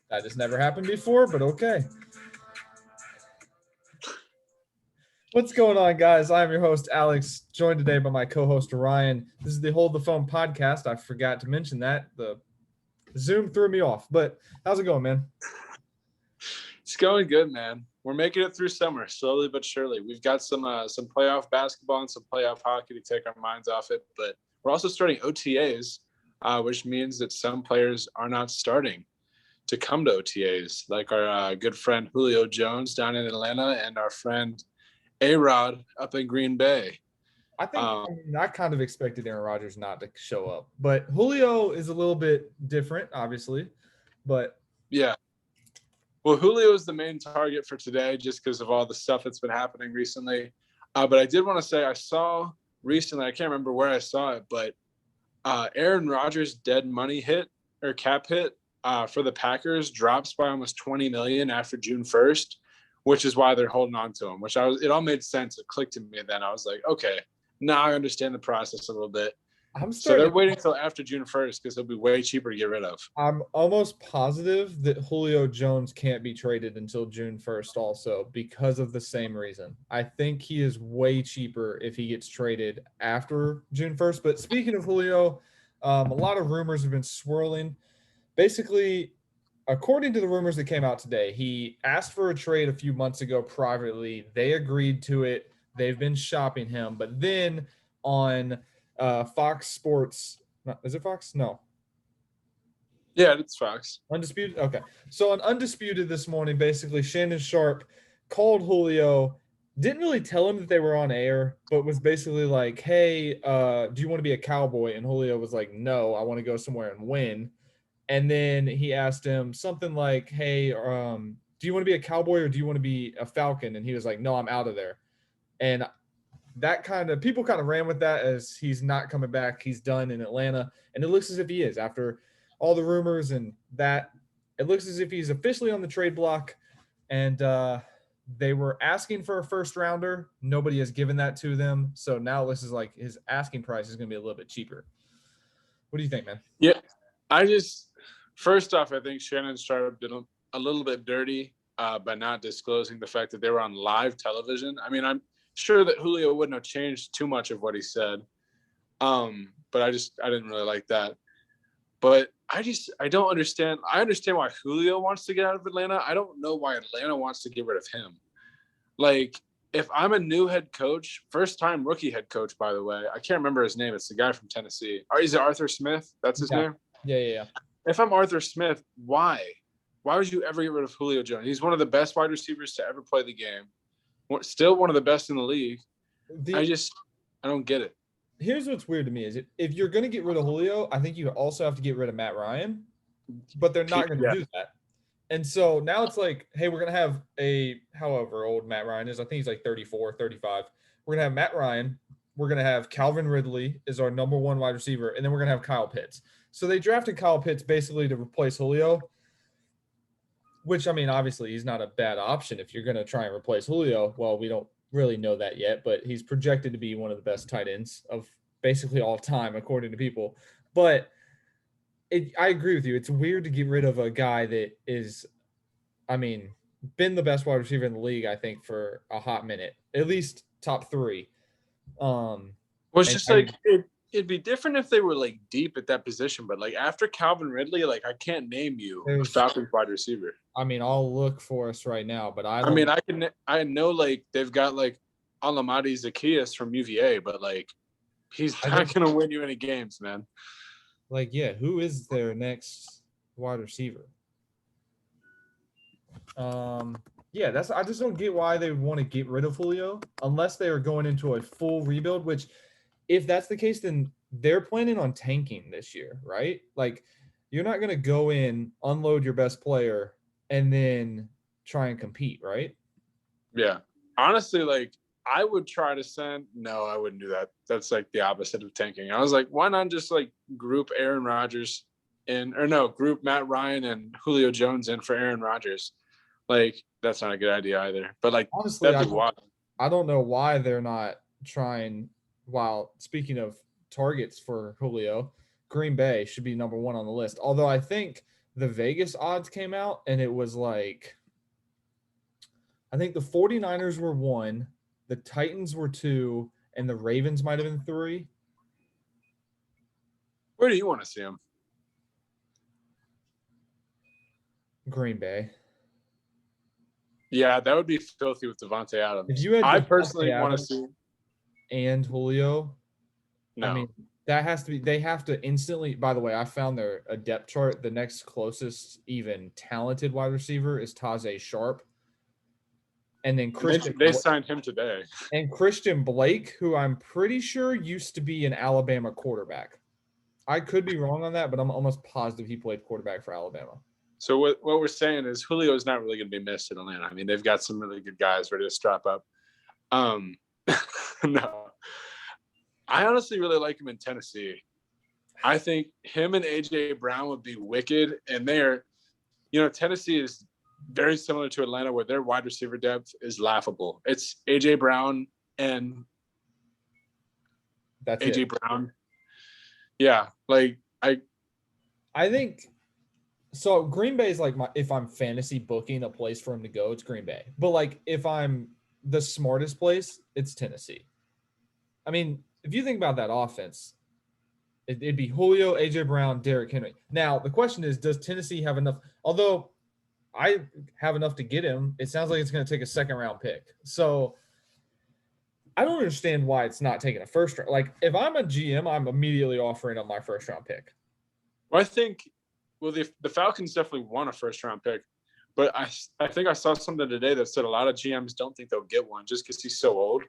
That has never happened before, but okay. What's going on, guys? I'm your host, Alex, joined today by my co-host, Ryan. This is the Hold the Phone podcast. I forgot to mention that. The Zoom threw me off, but how's it going, man? It's going good, man. We're making it through summer, slowly but surely. We've got some playoff basketball and some playoff hockey to take our minds off it, but we're also starting OTAs, which means that some players are not starting to come to OTAs, like our good friend Julio Jones down in Atlanta and our friend A-Rod up in Green Bay. I kind of expected Aaron Rodgers not to show up, but Julio is a little bit different, obviously. But yeah. Well, Julio is the main target for today just because of all the stuff that's been happening recently. But I did want to say I saw recently, I can't remember where I saw it, but Aaron Rodgers' dead money hit or cap hit for the Packers drops by almost $20 million after June 1st, which is why they're holding on to him, it all made sense. It clicked to me then. I was like, okay, now I understand the process a little bit. So they're waiting until after June 1st because it'll be way cheaper to get rid of. I'm almost positive that Julio Jones can't be traded until June 1st also because of the same reason. I think he is way cheaper if he gets traded after June 1st. But speaking of Julio, a lot of rumors have been swirling. Basically, according to the rumors that came out today, he asked for a trade a few months ago privately. They agreed to it. They've been shopping him. But then on Fox Sports, is it Fox? No. Yeah, it's Fox. Undisputed? Okay. So on Undisputed this morning, basically, Shannon Sharp called Julio, didn't really tell him that they were on air, but was basically like, hey, do you want to be a Cowboy? And Julio was like, no, I want to go somewhere and win. And then he asked him something like, hey, do you want to be a Cowboy or do you want to be a Falcon? And he was like, no, I'm out of there. And that people kind of ran with that as he's not coming back. He's done in Atlanta. And it looks as if he is after all the rumors and that. It looks as if he's officially on the trade block. And they were asking for a first rounder. Nobody has given that to them. So now this is like his asking price is going to be a little bit cheaper. What do you think, man? Yeah, first off, I think Shannon Sharp did a little bit dirty by not disclosing the fact that they were on live television. I mean, I'm sure that Julio wouldn't have changed too much of what he said. But I didn't really like that. But I don't understand. I understand why Julio wants to get out of Atlanta. I don't know why Atlanta wants to get rid of him. Like, if I'm a new head coach, first-time rookie head coach, by the way, I can't remember his name. It's the guy from Tennessee. Or is it Arthur Smith? That's his name? Yeah. If I'm Arthur Smith, why? Why would you ever get rid of Julio Jones? He's one of the best wide receivers to ever play the game. Still one of the best in the league. I don't get it. Here's what's weird to me is if you're going to get rid of Julio, I think you also have to get rid of Matt Ryan, but they're not going to do that. And so now it's like, hey, we're going to have however old Matt Ryan is. I think he's like 34, 35. We're going to have Matt Ryan. We're going to have Calvin Ridley is our number one wide receiver. And then we're going to have Kyle Pitts. So they drafted Kyle Pitts basically to replace Julio, which, I mean, obviously he's not a bad option if you're going to try and replace Julio. Well, we don't really know that yet, but he's projected to be one of the best tight ends of basically all time, according to people. But I agree with you. It's weird to get rid of a guy that is, I mean, been the best wide receiver in the league, I think, for a hot minute, at least top three. It's just it'd be different if they were like deep at that position, but like after Calvin Ridley, like I can't name you a Falcons wide receiver. I mean, I'll look for us right now, but I know like they've got like Alamadi Zacchaeus from UVA, but like he's not going to win you any games, man. Like, yeah, who is their next wide receiver? Yeah, I just don't get why they would want to get rid of Julio unless they are going into a full rebuild, which if that's the case, then they're planning on tanking this year, right? Like, you're not going to go in, unload your best player, and then try and compete, right? Yeah. Honestly, like, I would try to no, I wouldn't do that. That's like the opposite of tanking. I was like, why not just like group Aaron Rodgers group Matt Ryan and Julio Jones in for Aaron Rodgers. Like, that's not a good idea either. But like, honestly, I don't know why they're not trying. While speaking of targets for Julio, Green Bay should be number one on the list. Although I think the Vegas odds came out, and it was like, I think the 49ers were 1, the Titans were 2, and the Ravens might have been 3. Where do you want to see him? Green Bay. Yeah, that would be filthy with Devontae Adams. If you had I Devontae personally want to Adams see. and Julio, No, I mean, that has to be. They have to instantly. By the way, I found a depth chart. The next closest even talented wide receiver is Tajay Sharp, and then they signed him today. And Christian Blake, who I'm pretty sure used to be an Alabama quarterback. I could be wrong on that, but I'm almost positive he played quarterback for Alabama. So what we're saying is Julio is not really going to be missed in Atlanta. I mean, they've got some really good guys ready to strap up. No, I honestly really like him in Tennessee. I think him and AJ Brown would be wicked, and Tennessee is very similar to Atlanta, where their wide receiver depth is laughable. It's AJ Brown and That's AJ it. Brown. Yeah, like I think so. Green Bay is like if I'm fantasy booking a place for him to go, it's Green Bay. But like if I'm the smartest place, it's Tennessee. I mean, if you think about that offense, it'd be Julio, AJ Brown, Derrick Henry. Now the question is, does Tennessee have enough? Although I have enough to get him, it sounds like it's going to take a second-round pick. So I don't understand why it's not taking a first round. Like if I'm a GM, I'm immediately offering up my first-round pick. Well, I think the Falcons definitely want a first-round pick, but I think I saw something today that said a lot of GMs don't think they'll get one just because he's so old.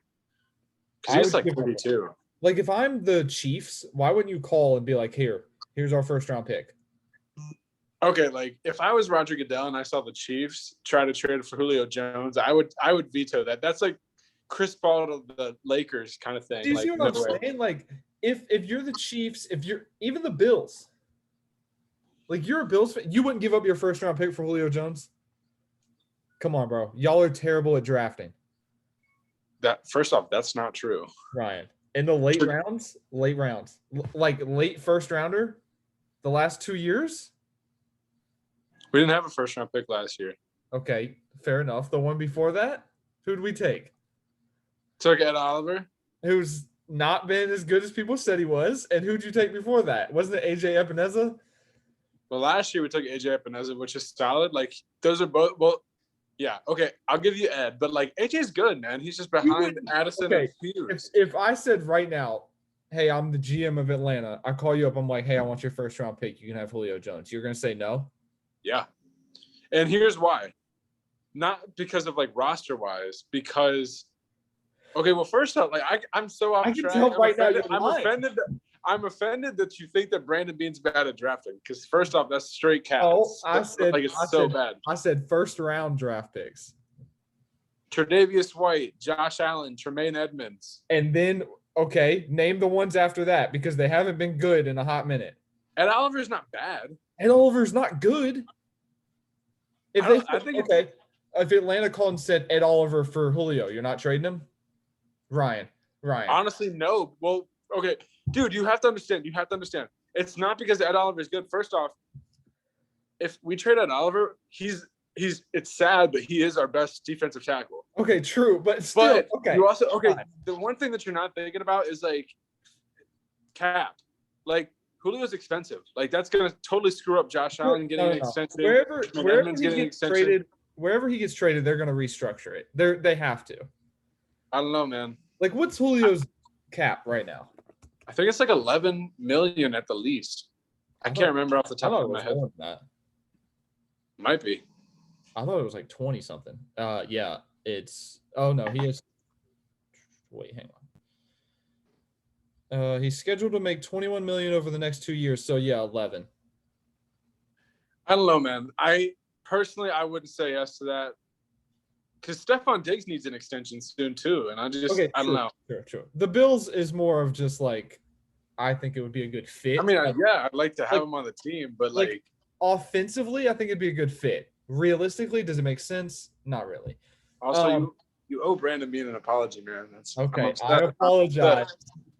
Because he's like 32. Like if I'm the Chiefs, why wouldn't you call and be like, here's our first-round pick? Okay, like if I was Roger Goodell and I saw the Chiefs try to trade for Julio Jones, I would veto that. That's like Chris Paul to the Lakers kind of thing. Do you see what I'm saying? Like if you're the Chiefs, if you're even the Bills, like you're a Bills fan, you wouldn't give up your first-round pick for Julio Jones? Come on, bro. Y'all are terrible at drafting. That first off, that's not true. Ryan. In the late rounds, like late first rounder, the last 2 years. We didn't have a first-round pick last year. Okay, fair enough. The one before that, who'd we take? Took Ed Oliver, who's not been as good as people said he was. And who'd you take before that? Wasn't it AJ Epineza? Well, last year we took AJ Epineza, which is solid. Like those are both. Well, yeah, okay, I'll give you Ed, but like AJ's good, man. He's just behind Addison and Hughes. If I said right now, hey, I'm the GM of Atlanta, I call you up, I'm like, hey, I want your first-round pick. You can have Julio Jones. You're gonna say no? Yeah, and here's why. Not because of like roster wise, because okay, well, first off, like I'm so off track. I'm offended that you think that Brandon Beane's bad at drafting. Because first off, that's straight cap. It's so bad. I said first-round draft picks. Tre'Davious White, Josh Allen, Tremaine Edmonds, and then okay, name the ones after that because they haven't been good in a hot minute. Ed Oliver's not bad. Ed Oliver's not good. If Atlanta called and said Ed Oliver for Julio, you're not trading him? Ryan. Honestly, no. Well, okay. Dude, you have to understand. It's not because Ed Oliver is good. First off, if we trade Ed Oliver, it's sad, but he is our best defensive tackle. Okay, true. But still, okay. You also, the one thing that you're not thinking about is like cap. Like, Julio's expensive. Like that's gonna totally screw up Josh Allen getting an extension. Wherever he gets traded, they're gonna restructure it. They have to. I don't know, man. Like, what's Julio's cap right now? I think it's like 11 million at the least. I can't remember off the top of my head. Might be. I thought it was like 20 something. Yeah, it's. Oh no, he is. Wait, hang on. He's scheduled to make 21 million over the next 2 years. So yeah, 11. I don't know, man. I wouldn't say yes to that because Stephon Diggs needs an extension soon too, and I don't know. Sure. The Bills is more of just like, I think it would be a good fit. I mean, I'd like to have him on the team, but like offensively, I think it'd be a good fit. Realistically, does it make sense? Not really. Also, you owe Brandon Beane an apology, man. Okay. I apologize.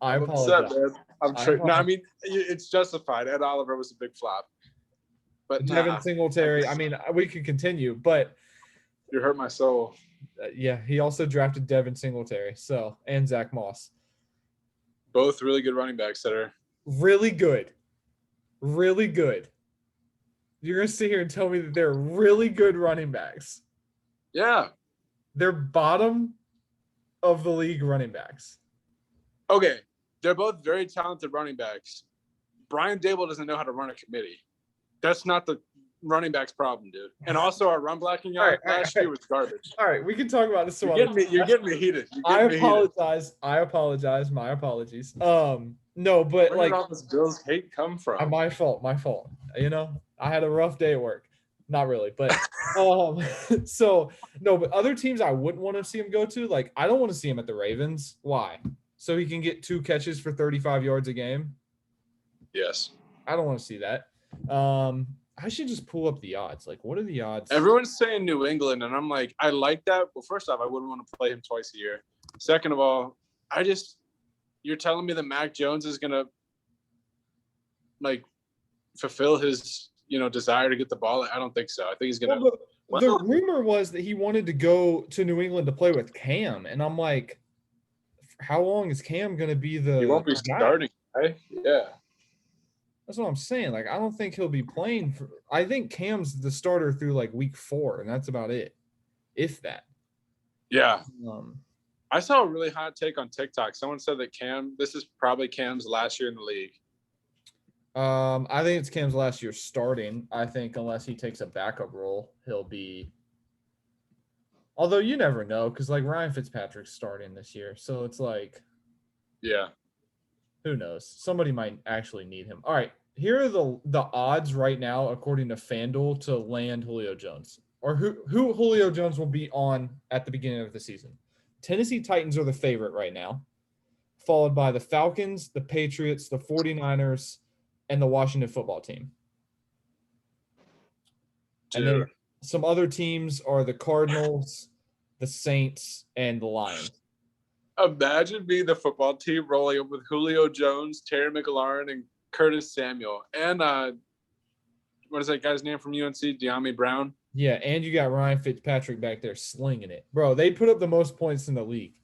I'm upset, man. No, I mean, it's justified. Ed Oliver was a big flop. but Devin Singletary. I mean, we could continue, but you hurt my soul. Yeah, he also drafted Devin Singletary, and Zach Moss. Both really good running backs that are really good. Really good. You're going to sit here and tell me that they're really good running backs. Yeah. They're bottom of the league running backs. Okay. They're both very talented running backs. Brian Dable doesn't know how to run a committee. That's not the running back's problem, dude. And also our run blocking last year was garbage. All right, we can talk about this. You're getting me heated. I apologize. My apologies. No, but where did all this Bills hate come from? My fault. You know, I had a rough day at work. Not really, but so no, but other teams I wouldn't want to see him go to. Like, I don't want to see him at the Ravens. Why? So he can get 2 catches for 35 yards a game? Yes. I don't want to see that. I should just pull up the odds. Like, what are the odds? Everyone's saying New England, and I'm like, I like that. Well, first off, I wouldn't want to play him twice a year. Second of all, you're telling me that Mac Jones is gonna like fulfill his desire to get the ball? I don't think so. I think he's gonna. Well, the rumor was that he wanted to go to New England to play with Cam, and I'm like, how long is Cam gonna be the? He won't be starting, right? Yeah. That's what I'm saying. Like, I don't think he'll be playing for. I think Cam's the starter through like week 4, and that's about it, if that. Yeah. I saw a really hot take on TikTok. Someone said that this is probably Cam's last year in the league. I think it's Cam's last year starting. I think unless he takes a backup role, he'll be. Although you never know, because like Ryan Fitzpatrick's starting this year, so it's like. Yeah. Who knows? Somebody might actually need him. All right. Here are the odds right now, according to FanDuel, to land Julio Jones, or who Julio Jones will be on at the beginning of the season. Tennessee Titans are the favorite right now, followed by the Falcons, the Patriots, the 49ers, and the Washington football team. Dude. And then some other teams are the Cardinals, the Saints, and the Lions. Imagine being the football team rolling up with Julio Jones, Terry McLaurin, and Curtis Samuel. And what is that guy's name from UNC? De'Ami Brown? Yeah, and you got Ryan Fitzpatrick back there slinging it. Bro, they put up the most points in the league.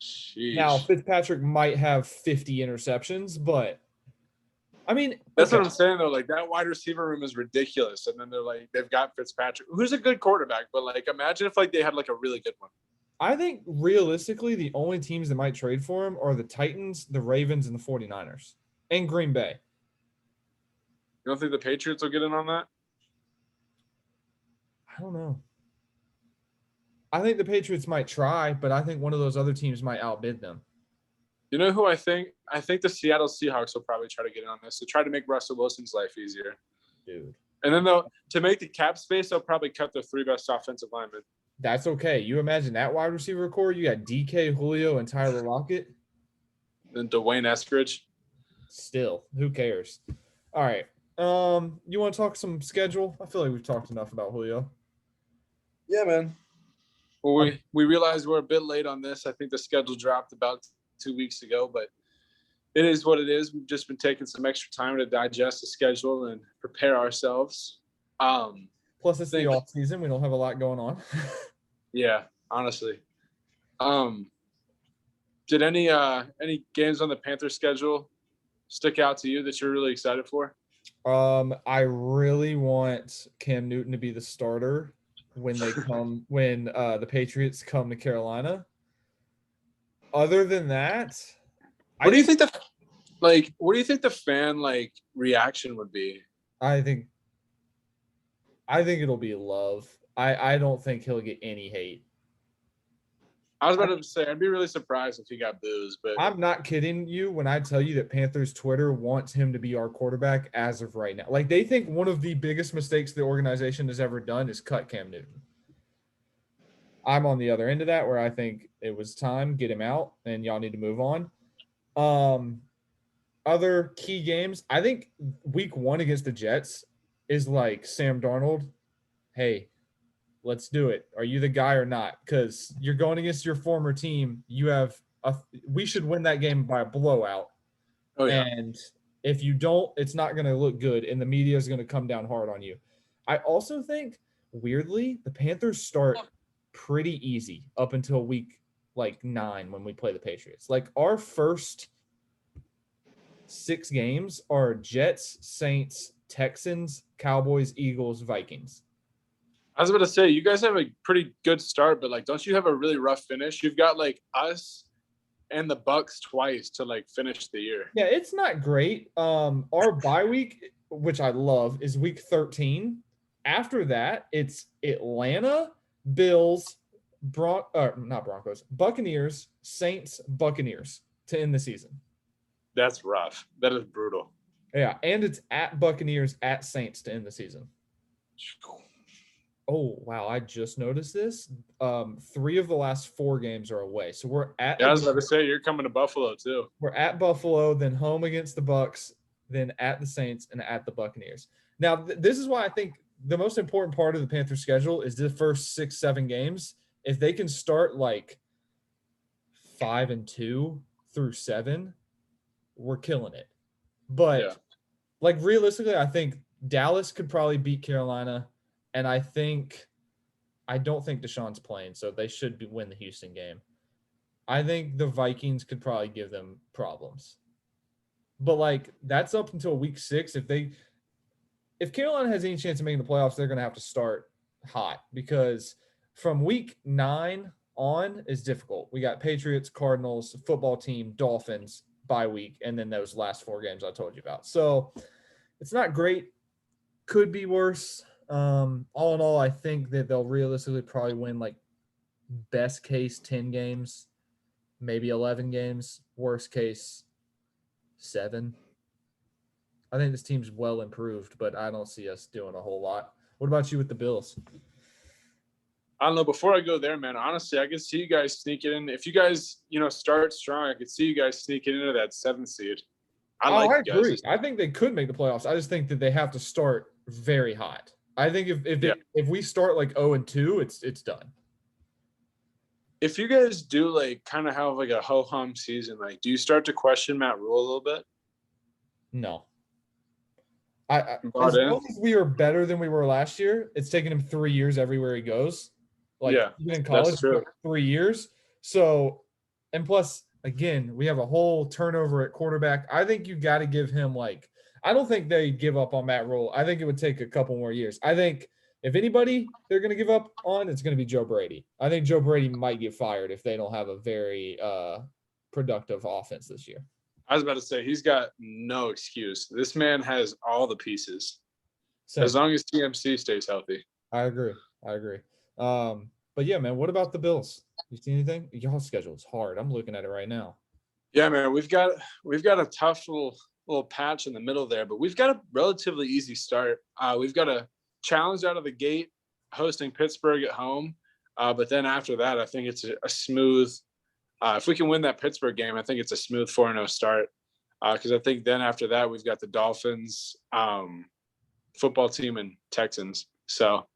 Sheesh. Now, Fitzpatrick might have 50 interceptions, but I mean, that's what I'm saying though. Like, that wide receiver room is ridiculous, and then they've got Fitzpatrick, who's a good quarterback. But like, imagine if they had like a really good one. I think realistically, the only teams that might trade for him are the Titans, the Ravens, and the 49ers, and Green Bay. You don't think the Patriots will get in on that? I don't know. I think the Patriots might try, but I think one of those other teams might outbid them. You know who I think? I think the Seattle Seahawks will probably try to get in on this to try to make Russell Wilson's life easier. Dude. And then to make the cap space, they'll probably cut their 3 best offensive linemen. That's okay. You imagine that wide receiver core? You got DK, Julio, and Tyler Lockett. And Dwayne Eskridge. Still, who cares? All right. You want to talk some schedule? I feel like we've talked enough about Julio. Yeah, man. Well, we realized we're a bit late on this. I think the schedule dropped about 2 weeks ago, but it is what it is. We've just been taking some extra time to digest the schedule and prepare ourselves. Plus, it's the off season. We don't have a lot going on. Yeah, honestly. Did any games on the Panthers schedule stick out to you that you're really excited for? I really want Cam Newton to be the starter when the Patriots come to Carolina. Other than that, what do you think the fan reaction would be? I think it'll be love. I don't think he'll get any hate. I was about to say, I'd be really surprised if he got booze, but I'm not kidding you when I tell you that Panthers Twitter wants him to be our quarterback as of right now. Like, they think one of the biggest mistakes the organization has ever done is cut Cam Newton. I'm on the other end of that, where I think it was time, get him out, and y'all need to move on. Other key games, I think week 1 against the Jets is like Sam Darnold. Hey, let's do it. Are you the guy or not? Because you're going against your former team. We should win that game by a blowout. Oh, yeah. And If you don't, it's not going to look good, and the media is going to come down hard on you. I also think, weirdly, the Panthers start pretty easy up until week 9 when we play the Patriots. Like our first 6 games are Jets, Saints, Texans, Cowboys, Eagles, Vikings. I was about to say, you guys have a pretty good start, but like, don't you have a really rough finish? You've got like us and the Bucks twice to like finish the year. Yeah, it's not great. Our bye week, which I love, is week 13. After that, it's Atlanta, Bills, not Broncos, Buccaneers, Saints, Buccaneers to end the season. That's rough. That is brutal. Yeah, and it's at Buccaneers, at Saints to end the season. Oh, wow, I just noticed this. 3 of the last 4 games are away. So we're at I was about to say, you're coming to Buffalo too. We're at Buffalo, then home against the Bucks, then at the Saints, and at the Buccaneers. Now, this is why I think the most important part of the Panthers schedule is the first 6-7 games. If they can start like 5-2 through 7, we're killing it. But like realistically, I think Dallas could probably beat Carolina, and I don't think Deshaun's playing, so they should win the Houston game. I think the Vikings could probably give them problems. But like that's up until week 6. If Carolina has any chance of making the playoffs, they're going to have to start hot, because from week 9 on is difficult. We got Patriots, Cardinals, football team, Dolphins, bye week, and then those last 4 games I told you about. So it's not great. Could be worse. All in all, I think that they'll realistically probably win like best case 10 games, maybe 11 games, worst case 7. I think this team's well improved, but I don't see us doing a whole lot. What about you with the Bills? I don't know. Before I go there, man, honestly, I could see you guys sneaking in. If you guys, start strong, I could see you guys sneaking into that 7th seed. I agree. I think they could make the playoffs. I just think that they have to start very hot. I think if we start like 0-2, it's done. If you guys do like kind of have like a ho-hum season, like do you start to question Matt Rule a little bit? No. As long as we are better than we were last year, it's taken him 3 years everywhere he goes. Like even in college, 3 years. So, and plus, again, we have a whole turnover at quarterback. I think you got to give him I don't think they give up on Matt Rule. I think it would take a couple more years. I think if anybody they're going to give up on, it's going to be Joe Brady. I think Joe Brady might get fired if they don't have a very productive offense this year. I was about to say, he's got no excuse. This man has all the pieces. As long as TMC stays healthy. I agree. But yeah, man, what about the Bills? You see anything? Y'all's schedule is hard. I'm looking at it right now. Yeah, man, we've got a tough little patch in the middle there, but we've got a relatively easy start. We've got a challenge out of the gate hosting Pittsburgh at home. But then after that, I think it's a smooth if we can win that Pittsburgh game, I think it's a smooth 4-0 start. Because I think then after that, we've got the Dolphins, football team, and Texans. So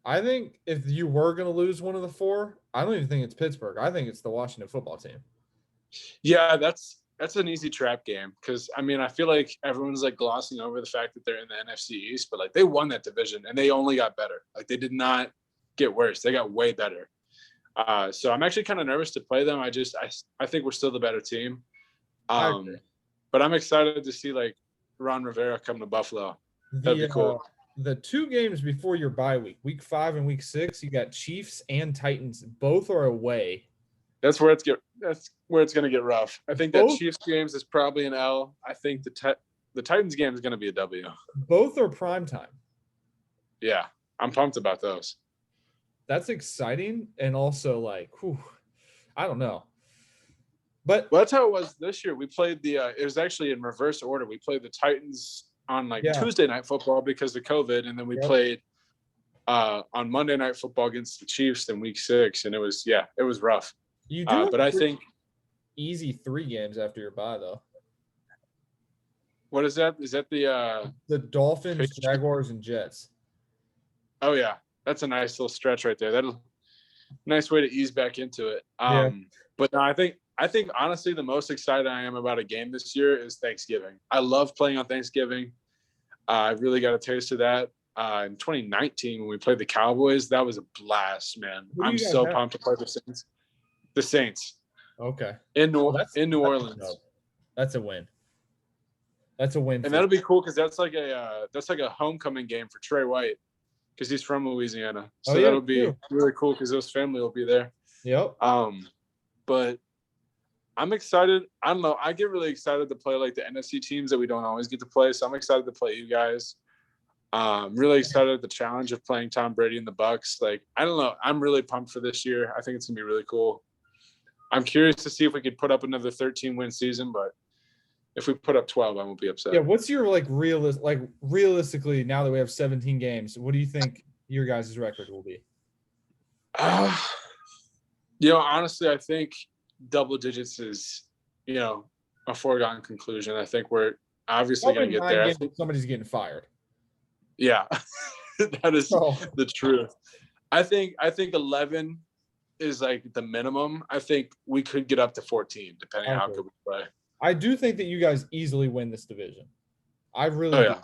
I think if you were going to lose one of the 4, I don't even think it's Pittsburgh. I think it's the Washington football team. Yeah, that's an easy trap game because, I mean, I feel like everyone's like glossing over the fact that they're in the NFC East, but like they won that division and they only got better. Like they did not get worse. They got way better. So I'm actually kind of nervous to play them. I think we're still the better team. But I'm excited to see like Ron Rivera come to Buffalo. That'd be cool. The 2 games before your bye week 5 and week 6, you got Chiefs and Titans. Both are away. That's where it's going to get rough. I think that Chiefs games is probably an L. I think the Titans game is going to be a W. Both are primetime. Yeah, I'm pumped about those. That's exciting, and also I don't know. But that's how it was this year. We played it was actually in reverse order. We played the Titans on Tuesday Night Football because of COVID, and then we played on Monday Night Football against the Chiefs in week 6, and it was rough. You do, but I think easy 3 games after your bye though. What is that? Is that the Dolphins, Jaguars, and Jets? Oh yeah, that's a nice little stretch right there. That'll nice way to ease back into it. But no, I think I think honestly, the most excited I am about a game this year is Thanksgiving. I love playing on Thanksgiving. I really got a taste of that in 2019 when we played the Cowboys. That was a blast, man. Who do I'm you guys so have? pumped to play the Saints. The Saints Okay. in New Well, in New that's Orleans, that's a win. That's a win. and that'll be cool because that's like a homecoming game for Trey White because he's from Louisiana. So yeah, that'll be true. really cool because his family will be there. Yep. But I'm excited. I don't know. I get really excited to play like the NFC teams that we don't always get to play. So I'm excited to play you guys. Really excited at the challenge of playing Tom Brady and the Bucks. Like, I don't know. I'm really pumped for this year. I think it's gonna be really cool. I'm curious to see if we could put up another 13-win season, but if we put up 12, I won't be upset. Yeah. What's your realistically now that we have 17 games? What do you think your guys' record will be? Honestly, I think double digits is, a foregone conclusion. I think we're obviously going to get there. Somebody's getting fired. Yeah, that is the truth. I think 11 is like the minimum. I think we could get up to 14 depending on how good we play. I do think that you guys easily win this division. I really do.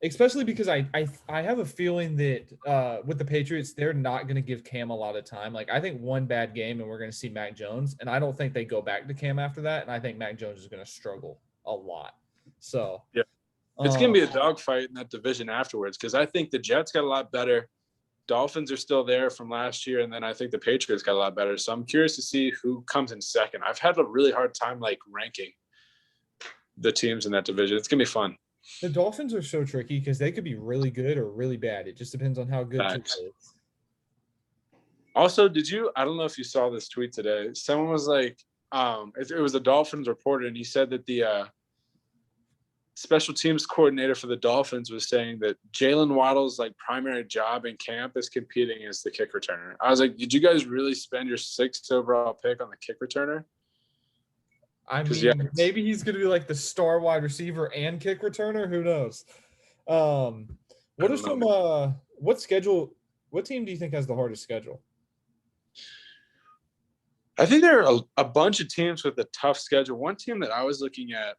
Especially because I have a feeling that with the Patriots, they're not going to give Cam a lot of time. Like, I think one bad game and we're going to see Mac Jones, and I don't think they go back to Cam after that, and I think Mac Jones is going to struggle a lot. So yeah, it's going to be a dogfight in that division afterwards because I think the Jets got a lot better. Dolphins are still there from last year, and then I think the Patriots got a lot better. So I'm curious to see who comes in second. I've had a really hard time ranking the teams in that division. It's going to be fun. The Dolphins are so tricky because they could be really good or really bad. It just depends on how good Tua is. Also, I don't know if you saw this tweet today. Someone was like, it was a Dolphins reporter, and he said that the special teams coordinator for the Dolphins was saying that Jalen Waddle's primary job in camp is competing as the kick returner. I was like, did you guys really spend your 6th overall pick on the kick returner? I mean, maybe he's going to be like the star wide receiver and kick returner. Who knows? What team do you think has the hardest schedule? I think there are a bunch of teams with a tough schedule. One team that I was looking at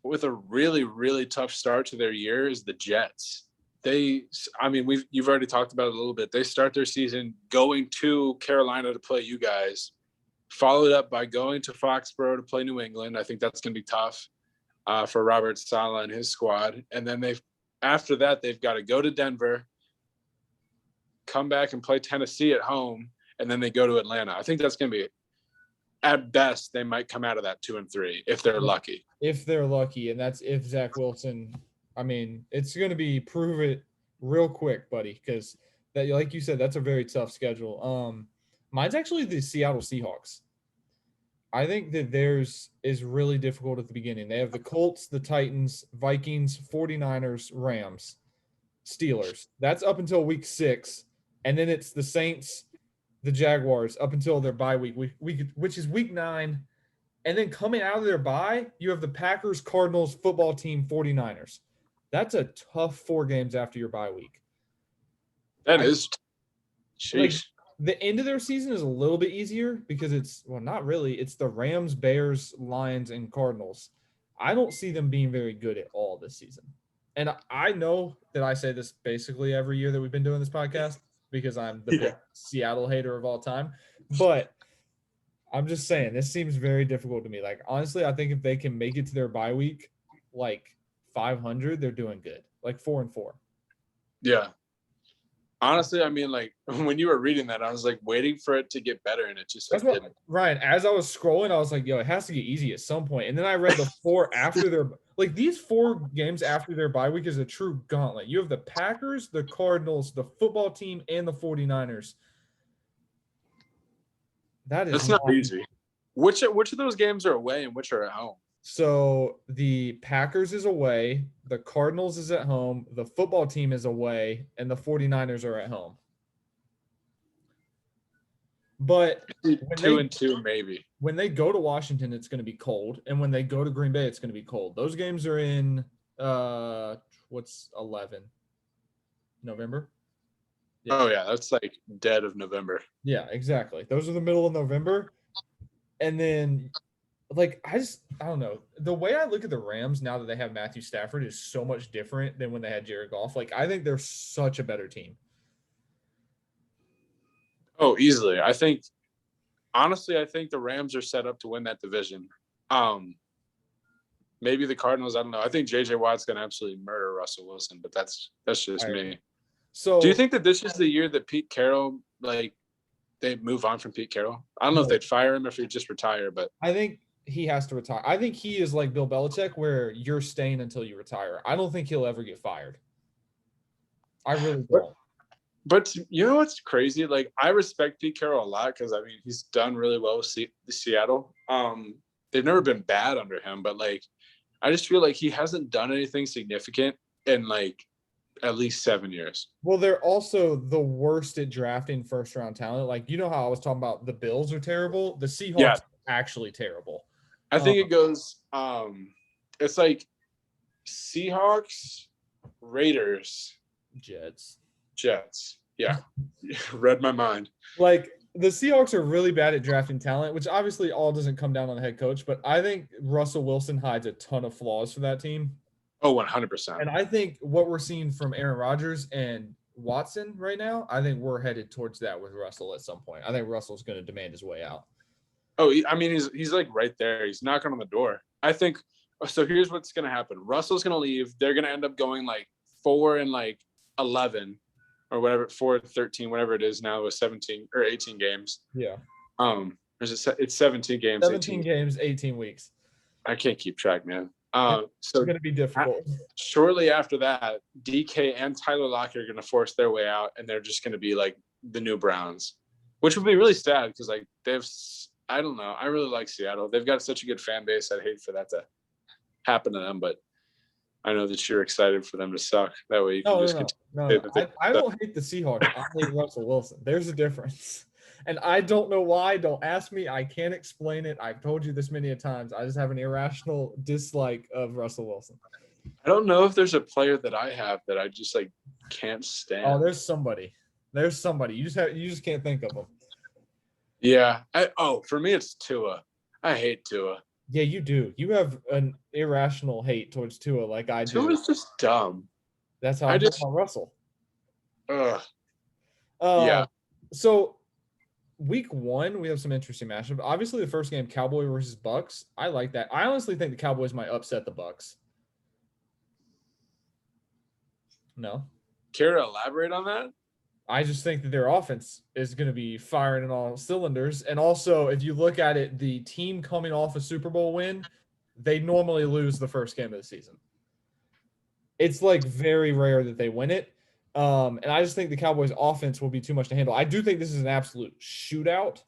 with a really, really tough start to their year is the Jets. You've already talked about it a little bit. They start their season going to Carolina to play you guys, followed up by going to Foxborough to play New England. I think that's going to be tough for Robert Saleh and his squad. And then after that, they've got to go to Denver, come back and play Tennessee at home, and then they go to Atlanta. I think that's going to be, at best, they might come out of that 2-3 if they're lucky. If they're lucky, and that's if Zach Wilson. I mean, it's going to be prove it real quick, buddy, because that, like you said, that's a very tough schedule. Mine's actually the Seattle Seahawks. I think that theirs is really difficult at the beginning. They have the Colts, the Titans, Vikings, 49ers, Rams, Steelers. That's up until week 6. And then it's the Saints, the Jaguars up until their bye week, which is week 9. And then coming out of their bye, you have the Packers, Cardinals, football team, 49ers. That's a tough 4 games after your bye week. That is. Sheesh. The end of their season is a little bit easier because not really. It's the Rams, Bears, Lions, and Cardinals. I don't see them being very good at all this season. And I know that I say this basically every year that we've been doing this podcast because I'm the big Seattle hater of all time. But I'm just saying, this seems very difficult to me. Honestly, I think if they can make it to their bye week, 500, they're doing good. 4-4. Yeah. Honestly, when you were reading that, I was waiting for it to get better, and it just didn't. Ryan, as I was scrolling, I was like, yo, it has to get easy at some point. And then I read the 4 after their these 4 games after their bye week is a true gauntlet. You have the Packers, the Cardinals, the football team, and the 49ers. That's not easy. Which of those games are away and which are at home? So the Packers is away, the Cardinals is at home, the football team is away, and the 49ers are at home. But 2-2 maybe. When they go to Washington, it's going to be cold, and when they go to Green Bay, it's going to be cold. Those games are in what's 11? November? Yeah. Oh yeah, that's dead of November. Yeah, exactly. Those are the middle of November. And then, like, I don't know. The way I look at the Rams now that they have Matthew Stafford is so much different than when they had Jared Goff. Like, I think they're such a better team. Oh, easily. Honestly, I think the Rams are set up to win that division. Maybe the Cardinals, I don't know. I think J.J. Watt's going to absolutely murder Russell Wilson, but that's just me. So do you think that this is the year that Pete Carroll, like, they move on from Pete Carroll? I don't know if they'd fire him, if he'd just retire, but I think he has to retire. I think he is like Bill Belichick, where you're staying until you retire. I don't think he'll ever get fired. I really don't. But you know what's crazy? Like, I respect Pete Carroll a lot because, I mean, he's done really well with Seattle. They've never been bad under him, but, like, I just feel like he hasn't done anything significant in, like, at least 7 years. Well, they're also the worst at drafting first-round talent. Like, you know how I was talking about the Bills are terrible? The Seahawks are actually terrible. I think it goes it's like Seahawks, Raiders, Jets. Yeah. Read my mind. Like, the Seahawks are really bad at drafting talent, which obviously all doesn't come down on the head coach, but I think Russell Wilson hides a ton of flaws for that team. Oh, 100%. And I think what we're seeing from Aaron Rodgers and Watson right now, I think we're headed towards that with Russell at some point. I think Russell's going to demand his way out. Oh, I mean, he's like right there. He's knocking on the door. I think so. Here's what's going to happen. Russell's going to leave. They're going to end up going like 4-11 or whatever, 4-13, whatever it is now with 17 or 18 games. Yeah. It's 17 games. 17 games, 18 weeks. I can't keep track, man. So it's going to be difficult. Shortly after that, DK and Tyler Lockett are going to force their way out, and they're just going to be like the new Browns, which would be really sad because, like, I don't know. I really like Seattle. They've got such a good fan base. I'd hate for that to happen to them, but I know that you're excited for them to suck. That way you can continue. I don't hate the Seahawks. I hate Russell Wilson. There's a difference. And I don't know why. Don't ask me. I can't explain it. I've told you this many a times. I just have an irrational dislike of Russell Wilson. I don't know if there's a player that I have that I just like can't stand. Oh, there's somebody. You just can't think of them. Yeah. For me it's Tua. I hate Tua. Yeah, you do. You have an irrational hate towards Tua, like I do. Tua's just dumb. That's how I feel about Russell. Yeah. So week 1, we have some interesting matchups. Obviously, the first game, Cowboy versus Bucks. I like that. I honestly think the Cowboys might upset the Bucks. No. Care to elaborate on that? I just think that their offense is going to be firing in all cylinders. And also, if you look at it, the team coming off a Super Bowl win, they normally lose the first game of the season. It's like very rare that they win it. And I just think the Cowboys' offense will be too much to handle. I do think this is an absolute shootout.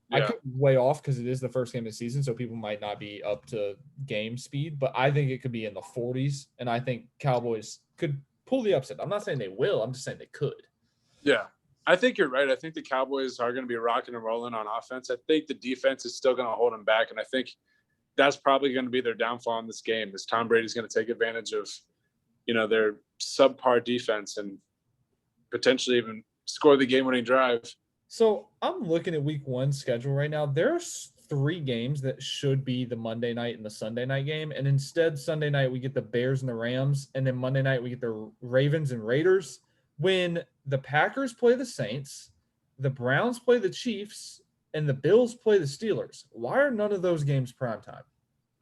Yeah. I could be way off because it is the first game of the season, so people might not be up to game speed. But I think it could be in the 40s, and I think Cowboys could pull the upset. I'm not saying they will. I'm just saying they could. Yeah, I think you're right. I think the Cowboys are going to be rocking and rolling on offense. I think the defense is still going to hold them back, and I think that's probably going to be their downfall in this game. Is Tom Brady's going to take advantage of, their subpar defense and potentially even score the game-winning drive. So I'm looking at week 1 schedule right now. There's 3 games that should be the Monday night and the Sunday night game. And instead, Sunday night, we get the Bears and the Rams. And then Monday night, we get the Ravens and Raiders. When the Packers play the Saints, the Browns play the Chiefs, and the Bills play the Steelers. Why are none of those games primetime?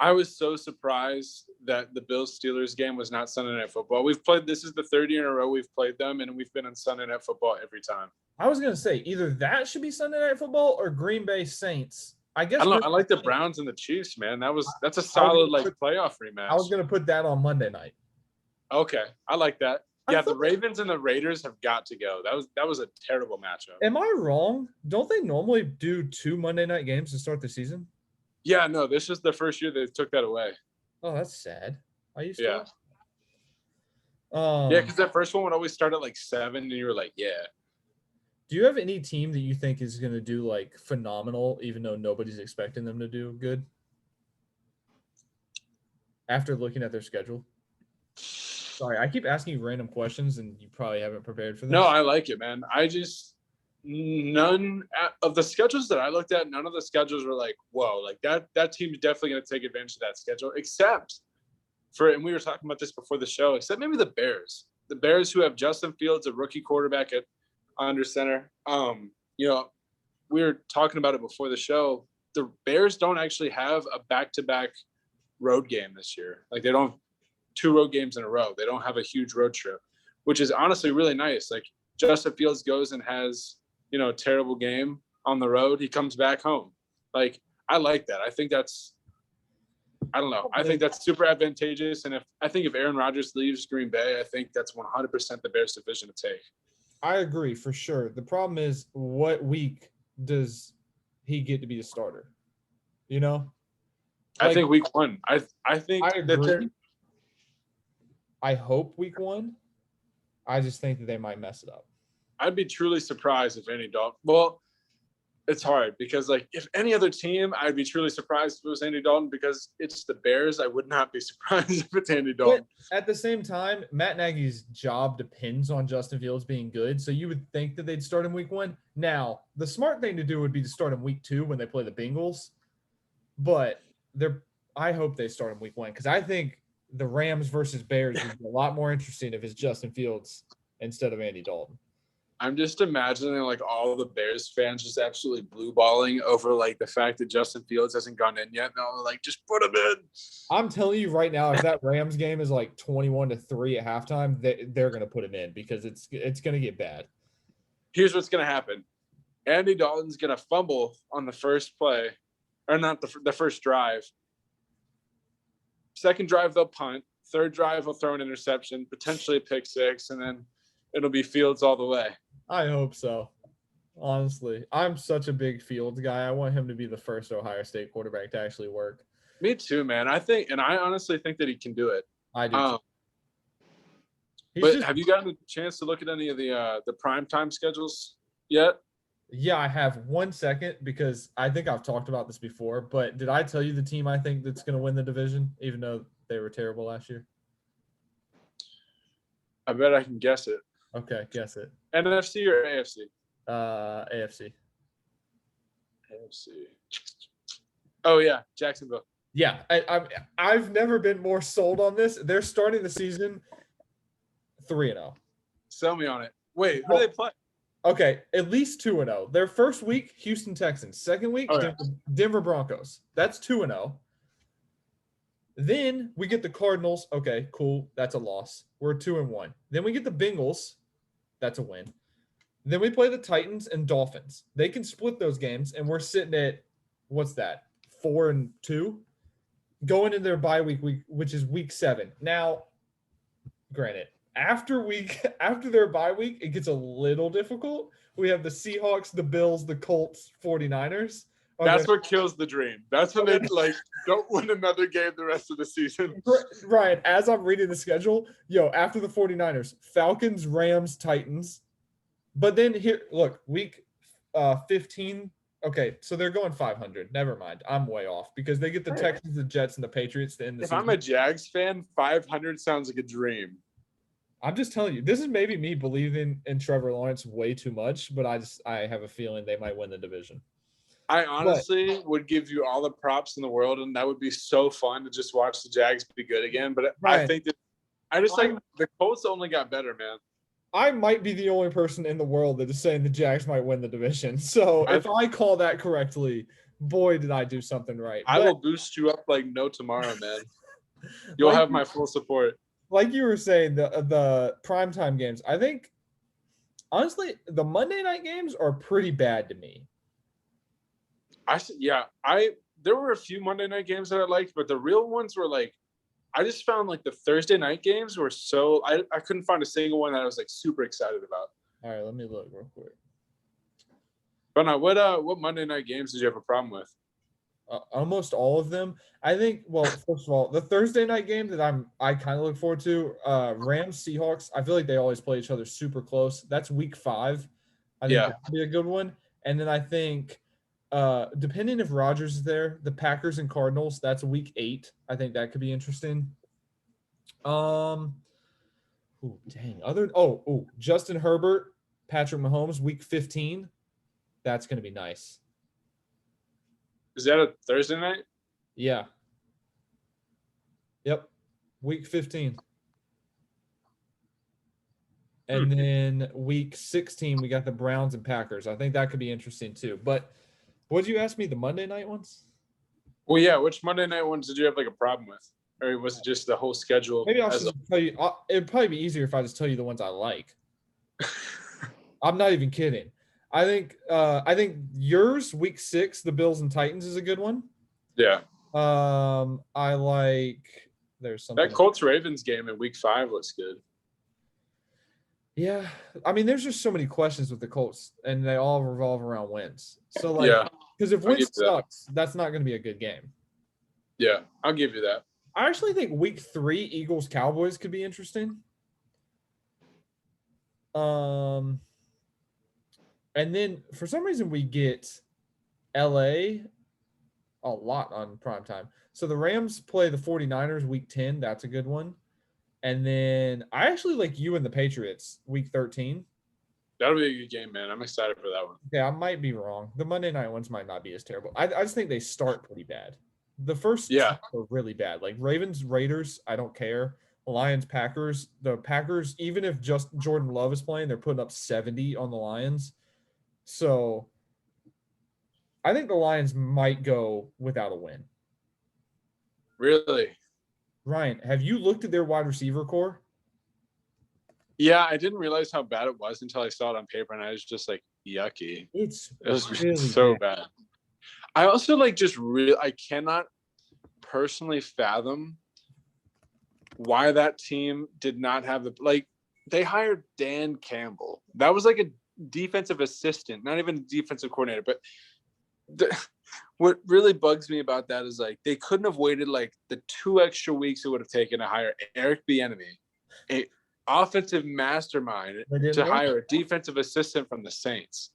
I was so surprised that the Bills-Steelers game was not Sunday Night Football. This is the 3rd year in a row we've played them, and we've been on Sunday Night Football every time. I was going to say, either that should be Sunday Night Football or Green Bay Saints. I guess I don't know. I like the Browns and the Chiefs, man. That's a solid playoff rematch. I was going to put that on Monday night. Okay, I like that. Yeah, the Ravens and the Raiders have got to go. That was a terrible matchup. Am I wrong? Don't they normally do 2 Monday night games to start the season? Yeah, no, this is the first year they took that away. Oh, that's sad. I used to. Yeah, because that first one would always start at like 7, and you were like, yeah. Do you have any team that you think is going to do like phenomenal, even though nobody's expecting them to do good? After looking at their schedule. Sorry, I keep asking you random questions, and you probably haven't prepared for them. No, I like it, man. None of the schedules that I looked at, none of the schedules were like, whoa, like that team's definitely going to take advantage of that schedule, except for, and we were talking about this before the show, except maybe the Bears. The Bears, who have Justin Fields, a rookie quarterback at under center. You know, we were talking about it before the show. The Bears don't actually have a back-to-back road game this year. Like, they don't have 2 road games in a row. They don't have a huge road trip, which is honestly really nice. Like, Justin Fields goes and has, a terrible game on the road. He comes back home. Like, I like that. I think that's, I don't know. I think that's super advantageous. And if Aaron Rodgers leaves Green Bay, I think that's 100% the Bears' division to take. I agree for sure. The problem is, what week does he get to be a starter? I think week 1. I think I agree. I hope week 1. I just think that they might mess it up. I'd be truly surprised if Andy Dalton. Well, it's hard because, like, if any other team, I'd be truly surprised if it was Andy Dalton, because it's the Bears. I would not be surprised if it's Andy Dalton. But at the same time, Matt Nagy's job depends on Justin Fields being good, so you would think that they'd start him week 1. Now, the smart thing to do would be to start him week 2 when they play the Bengals, but I hope they start him week 1, because I think the Rams versus Bears would be a lot more interesting if it's Justin Fields instead of Andy Dalton. I'm just imagining, like, all the Bears fans just absolutely blue balling over, like, the fact that Justin Fields hasn't gone in yet. No, like, just put him in. I'm telling you right now, if that Rams game is like 21-3 at halftime, they're going to put him in, because it's going to get bad. Here's what's going to happen. Andy Dalton's going to fumble on the first play, or not the first drive. Second drive, they'll punt. Third drive, they'll throw an interception, potentially a pick six, and then it'll be Fields all the way. I hope so. Honestly, I'm such a big Fields guy. I want him to be the first Ohio State quarterback to actually work. Me too, man. I honestly think that he can do it. I do. But have you gotten a chance to look at any of the primetime schedules yet? Yeah, I have. 1 second, because I think I've talked about this before. But did I tell you the team I think that's going to win the division, even though they were terrible last year? I bet I can guess it. Okay, guess it. NFC or AFC? AFC. AFC. Oh yeah, Jacksonville. Yeah, I've never been more sold on this. They're starting the season 3-0. Sell me on it. Wait, who do they play? Okay, at least 2-0. Their first week, Houston Texans. Second week, Denver Broncos. That's 2-0. Then we get the Cardinals. Okay, cool. That's a loss. We're 2-1. Then we get the Bengals. That's a win. Then we play the Titans and Dolphins. They can split those games, and we're sitting at, what's that, 4-2? Going in their bye week, which is week 7. Now, granted, after their bye week, it gets a little difficult. We have the Seahawks, the Bills, the Colts, 49ers. That's what kills the dream. That's when they don't win another game the rest of the season. Ryan, as I'm reading the schedule, after the 49ers, Falcons, Rams, Titans. But then here, look, week 15. Okay, so they're going 500. Never mind. I'm way off, because they get the Texans, the Jets, and the Patriots to end the season. If I'm a Jags fan, 500 sounds like a dream. I'm just telling you, this is maybe me believing in Trevor Lawrence way too much, but I have a feeling they might win the division. I honestly would give you all the props in the world, and that would be so fun to just watch the Jags be good again. But Ryan, I think that the Colts only got better, man. I might be the only person in the world that is saying the Jags might win the division. So if I call that correctly, boy, did I do something right. I will boost you up like no tomorrow, man. You'll have my full support. Like you were saying, the primetime games, I think, honestly, the Monday night games are pretty bad to me. There were a few Monday night games that I liked, but the real ones were like, I just found like the Thursday night games were so I couldn't find a single one that I was like super excited about. All right, let me look real quick. But now, what Monday night games did you have a problem with? Almost all of them. I think. Well, first of all, the Thursday night game that I kind of look forward to, Rams Seahawks. I feel like they always play each other super close. That's week 5. I think that would be a good one. And then I think, depending if Rodgers is there, the Packers and Cardinals, that's week 8. I think that could be interesting. Justin Herbert Patrick Mahomes, week 15. That's going to be nice. Is that a Thursday night? Yeah. Yep. Week 15. And then week 16, we got the Browns and Packers. I think that could be interesting too. But what did you ask me, the Monday night ones? Well, yeah. Which Monday night ones did you have like a problem with? Or was it just the whole schedule? Maybe I'll just tell you. It'd probably be easier if I just tell you the ones I like. I'm not even kidding. I think yours, week 6, the Bills and Titans is a good one. Yeah. I like there's something that Colts Ravens game in week 5 looks good. Yeah. I mean, there's just so many questions with the Colts, and they all revolve around Wentz. So like because if Wentz sucks, that's not going to be a good game. Yeah, I'll give you that. I actually think week 3, Eagles Cowboys could be interesting. And then for some reason we get LA a lot on primetime. So the Rams play the 49ers week 10. That's a good one. And then I actually like you and the Patriots week 13. That'll be a good game, man. I'm excited for that one. Yeah, I might be wrong. The Monday night ones might not be as terrible. I just think they start pretty bad. The first two are really bad. Like Ravens, Raiders, I don't care. Lions, Packers. The Packers, even if just Jordan Love is playing, they're putting up 70 on the Lions. So I think the Lions might go without a win. Really? Ryan, have you looked at their wide receiver core? Yeah, I didn't realize how bad it was until I saw it on paper, and I was just like, yucky. It was really so bad. I also I cannot personally fathom why that team did not have they hired Dan Campbell. That was like a defensive assistant, not even a defensive coordinator, but what really bugs me about that is they couldn't have waited the 2 extra weeks it would have taken to hire Eric Bieniemy, a offensive mastermind, to hire a defensive assistant from the Saints.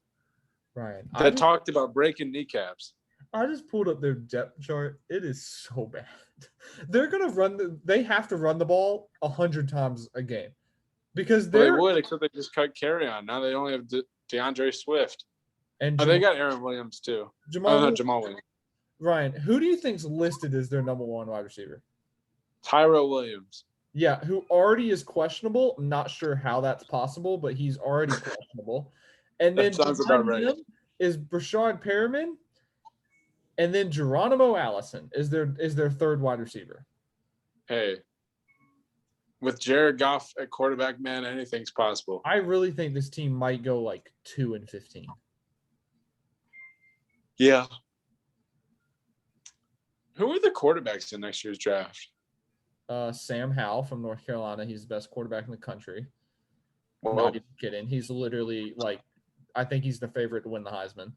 Right. That talked about breaking kneecaps. I just pulled up their depth chart. It is so bad. They're gonna they have to run the ball 100 times a game because they would, except they just cut carry on. Now they only have DeAndre Swift. And they got Aaron Williams too. Jamal Williams. Ryan, who do you think's listed as their number 1 wide receiver? Tyrell Williams. Yeah, who already is questionable. I'm not sure how that's possible, but he's already questionable. And then sounds about right. Is Brashad Perriman, and then Geronimo Allison is their 3rd wide receiver. Hey, with Jared Goff at quarterback, man, anything's possible. I really think this team might go 2-15. Yeah. Who are the quarterbacks in next year's draft? Sam Howell from North Carolina. He's the best quarterback in the country. Well, not even kidding. He's literally I think he's the favorite to win the Heisman.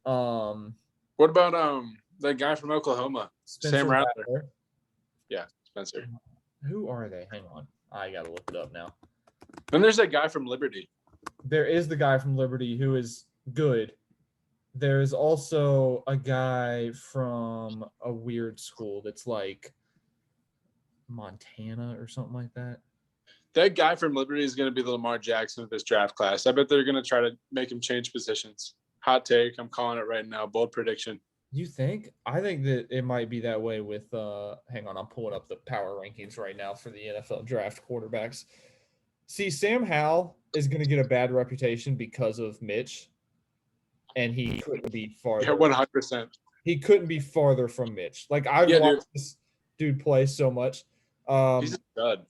What about that guy from Oklahoma? Sam Rattler. Yeah, Spencer. Who are they? Hang on. I got to look it up now. Then there's that guy from Liberty. There is the guy from Liberty who is good. There's also a guy from a weird school that's Montana or something like that. That guy from Liberty is going to be the Lamar Jackson of this draft class. I bet they're going to try to make him change positions. Hot take. I'm calling it right now. Bold prediction. You think? I think that it might be that way with hang on, I'm pulling up the power rankings right now for the NFL draft quarterbacks. See, Sam Howell is going to get a bad reputation because of Mitch, and he couldn't be farther. Yeah, 100%. He couldn't be farther from Mitch. I've watched this dude play so much. He's a stud.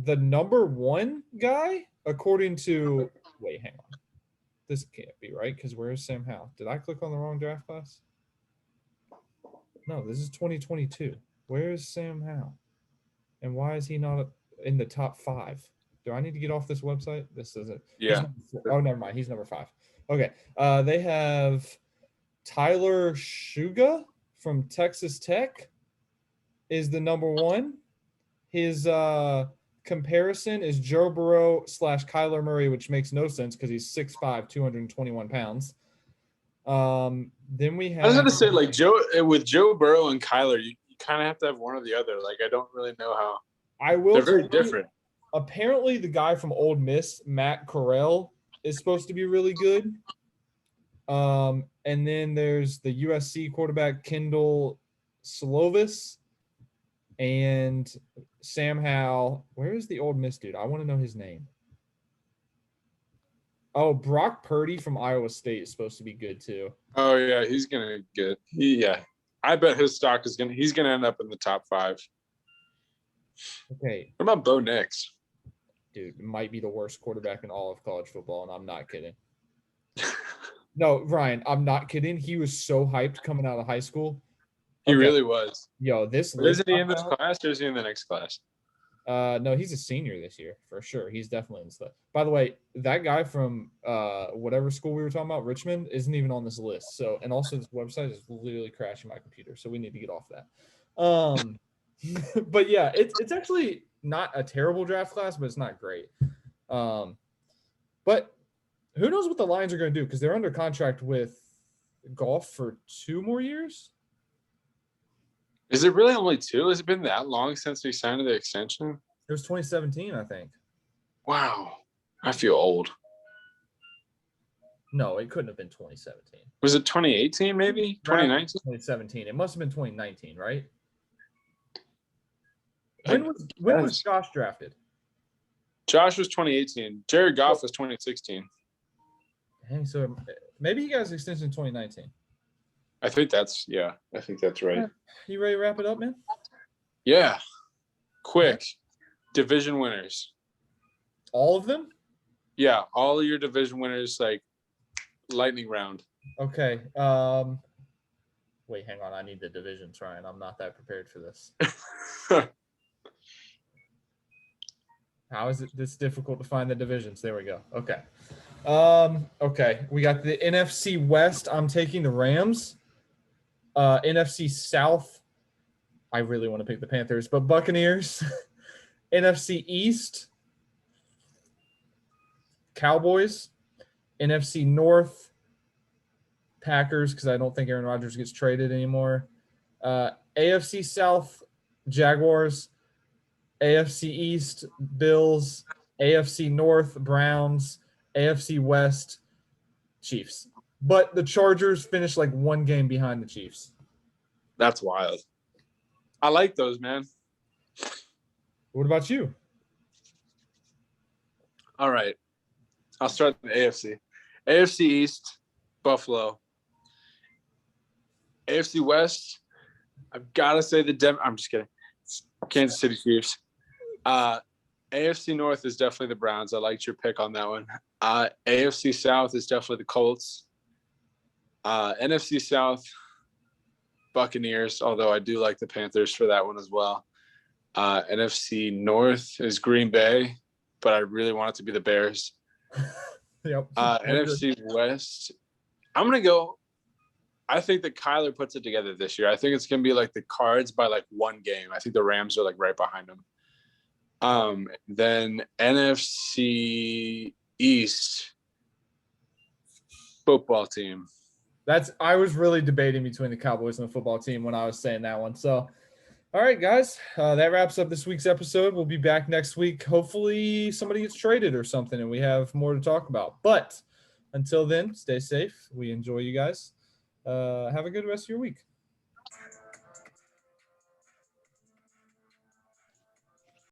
The number 1 guy, according to – wait, hang on. This can't be right because where's Sam Howell? Did I click on the wrong draft class? No, this is 2022. Where is Sam Howell? And why is he not in the top 5? Do I need to get off this website? This isn't. Yeah. Oh, never mind. He's number 5. Okay. They have Tyler Shuga from Texas Tech is the number 1. His comparison is Joe Burrow / Kyler Murray, which makes no sense because he's 6'5", 221 pounds. Then we have. I was going to say, with Joe Burrow and Kyler, you kind of have to have one or the other. I don't really know how. I will. They're very different. Apparently, the guy from Ole Miss, Matt Corral, is supposed to be really good. And then there's the USC quarterback Kendall Slovis and Sam Howell. Where is the old Miss dude? I want to know his name. Oh, Brock Purdy from Iowa State is supposed to be good too. Oh yeah, he's gonna get. Yeah, I bet his stock is gonna. He's gonna end up in the top 5. Okay. What about Bo Nix? Dude, might be the worst quarterback in all of college football, and I'm not kidding. No, Ryan, I'm not kidding. He was so hyped coming out of high school. He really was. Yo, this But isn't he in this class or is he in the next class? No, he's a senior this year for sure. He's definitely in this list. By the way, that guy from whatever school we were talking about, Richmond, isn't even on this list. So, and also this website is literally crashing my computer, so we need to get off that. But yeah, it's actually not a terrible draft class, but it's not great. But who knows what the Lions are going to do because they're under contract with Golf for 2 more years. Is it really only 2? Has it been that long since we signed the extension? It was 2017, I think. Wow. I feel old. No, it couldn't have been 2017. Was it 2018 maybe? 2019? 2017. It must have been 2019, right? When was Josh drafted? Josh was 2018. Jared Goff was 2016. Dang, so maybe he got his extension in 2019. I think that's right. You ready to wrap it up, man? Yeah. Quick. Division winners. All of them? Yeah, all of your division winners, like lightning round. Okay. Wait, hang on. I need the divisions, Ryan. I'm not that prepared for this. How is it this difficult to find the divisions? There we go. Okay. Okay. We got the NFC West. I'm taking the Rams. NFC South. I really want to pick the Panthers, but Buccaneers. NFC East. Cowboys. NFC North. Packers, because I don't think Aaron Rodgers gets traded anymore. AFC South. Jaguars. AFC East, Bills, AFC North, Browns, AFC West, Chiefs. But the Chargers finished like 1 game behind the Chiefs. That's wild. I like those, man. What about you? All right. I'll start with the AFC. AFC East, Buffalo. AFC West, I've got to say I'm just kidding. Kansas City Chiefs. AFC North is definitely the Browns. I liked your pick on that one. AFC South is definitely the Colts. NFC South, Buccaneers, although I do like the Panthers for that one as well. NFC North is Green Bay, but I really want it to be the Bears. Yep. NFC West, I'm going to go. I think that Kyler puts it together this year. I think it's going to be like the Cards by like 1 game. I think the Rams are like right behind them. Then NFC East football team. I was really debating between the Cowboys and the football team when I was saying that one. So, all right, guys, that wraps up this week's episode. We'll be back next week. Hopefully somebody gets traded or something and we have more to talk about. But until then, stay safe. We enjoy you guys. Have a good rest of your week.